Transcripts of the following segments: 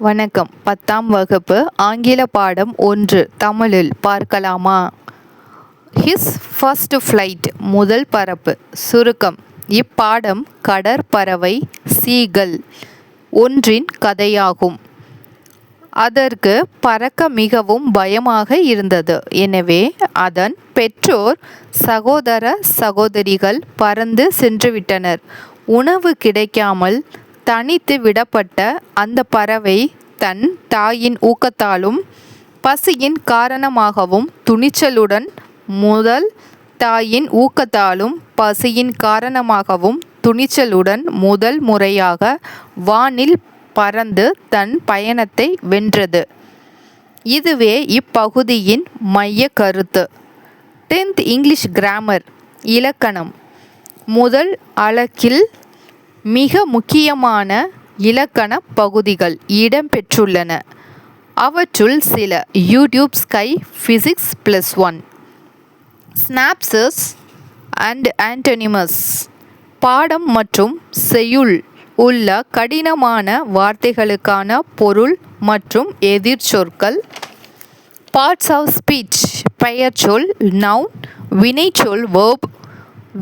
வணக்கம். 10ஆம் வகுப்பு ஆங்கில பாடம் 1 தமிழில் பார்க்கலாமா? ஹிஸ் ஃபர்ஸ்ட் ஃப்ளைட் முதல் பறப்பு. சுருக்கம்: இப்பாடம் கடற்பறவை சீகல் ஒன்றின் கதையாகும். அதற்கு பறக்க மிகவும் பயமாக இருந்தது. எனவே அதன் பெற்றோர், சகோதர சகோதரிகள் பறந்து சென்றுவிட்டனர். உணவு கிடைக்காமல் தனித்து விடப்பட்ட அந்த பறவை தன் தாயின் ஊக்கத்தாலும் பசியின் காரணமாகவும் துணிச்சலுடன் முதல் முறையாக வானில் பறந்து தன் பயணத்தை வென்றது. இதுவே இப்பகுதியின் மைய கருத்து. 10th இங்கிலீஷ் கிராமர் இலக்கணம் முதல் அலகில் மிக முக்கியமான இலக்கண பகுதிகள் இடம்பெற்றுள்ளன. அவற்றுள் சில: யூடியூப் ஸ்கை பிசிக்ஸ் +1, ஸ்னாப்சஸ் அண்ட் ஆன்டோனிமஸ், பாடம் மற்றும் செய்யுள் உள்ள கடினமான வார்த்தைகளுக்கான பொருள் மற்றும் எதிர்ச்சொற்கள், பார்ட்ஸ் ஆஃப் ஸ்பீச் பெயர்ச்சொல், நவுன், வினைச்சொல் வெர்ப்,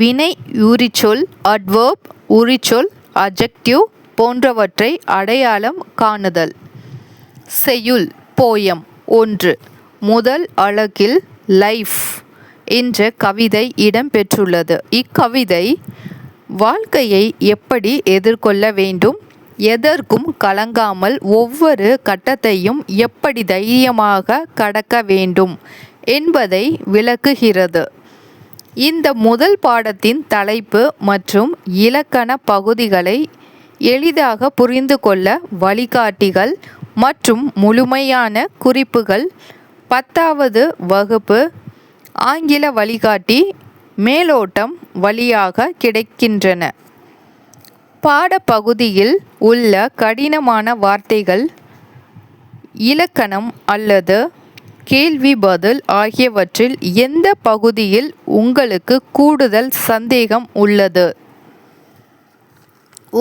வினை உரிச்சொல் அட்வெர்ப், உரிச்சொல் அட்ஜெக்டிவ் போன்றவற்றை அடையாளம் காணுதல். செய்யுள் போயம் 1 முதல் அலகில் லைஃப் என்ற கவிதை இடம்பெற்றுள்ளது. இக்கவிதை வாழ்க்கையை எப்படி எதிர்கொள்ள வேண்டும், எதற்கும் கலங்காமல் ஒவ்வொரு கட்டத்தையும் எப்படி தைரியமாக கடக்க வேண்டும் என்பதை விளக்குகிறது. இந்த முதல் பாடத்தின் தலைப்பு மற்றும் இலக்கண பகுதிகளை எளிதாக புரிந்து கொள்ள வழிகாட்டிகள் மற்றும் முழுமையான குறிப்புகள் 10வது வகுப்பு ஆங்கில வழிகாட்டி மேலோட்டம் வழியாக கிடைக்கின்றன. பாடப்பகுதியில் உள்ள கடினமான வார்த்தைகள், இலக்கணம் அல்லது கேள்வி பதில் ஆகியவற்றில் எந்த பகுதியில் உங்களுக்கு கூடுதல் சந்தேகம் உள்ளது?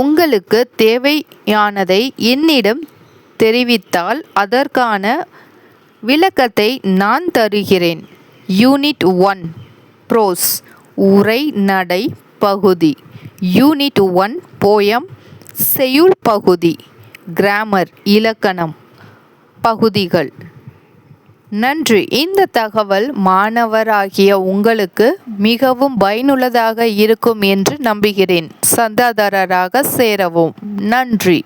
உங்களுக்கு தேவையானதை என்னிடம் தெரிவித்தால் அதற்கான விளக்கத்தை நான் தருகிறேன். யூனிட் 1 ப்ரோஸ் உரைநடை பகுதி, யூனிட் 1 போயம் செய்யுள் பகுதி, கிராமர் இலக்கணம் பகுதிகள். நன்றி. இந்த தகவல் மாணவராகிய உங்களுக்கு மிகவும் பயனுள்ளதாக இருக்கும் என்று நம்புகிறேன். சந்தாதாரராக சேரவும். நன்றி.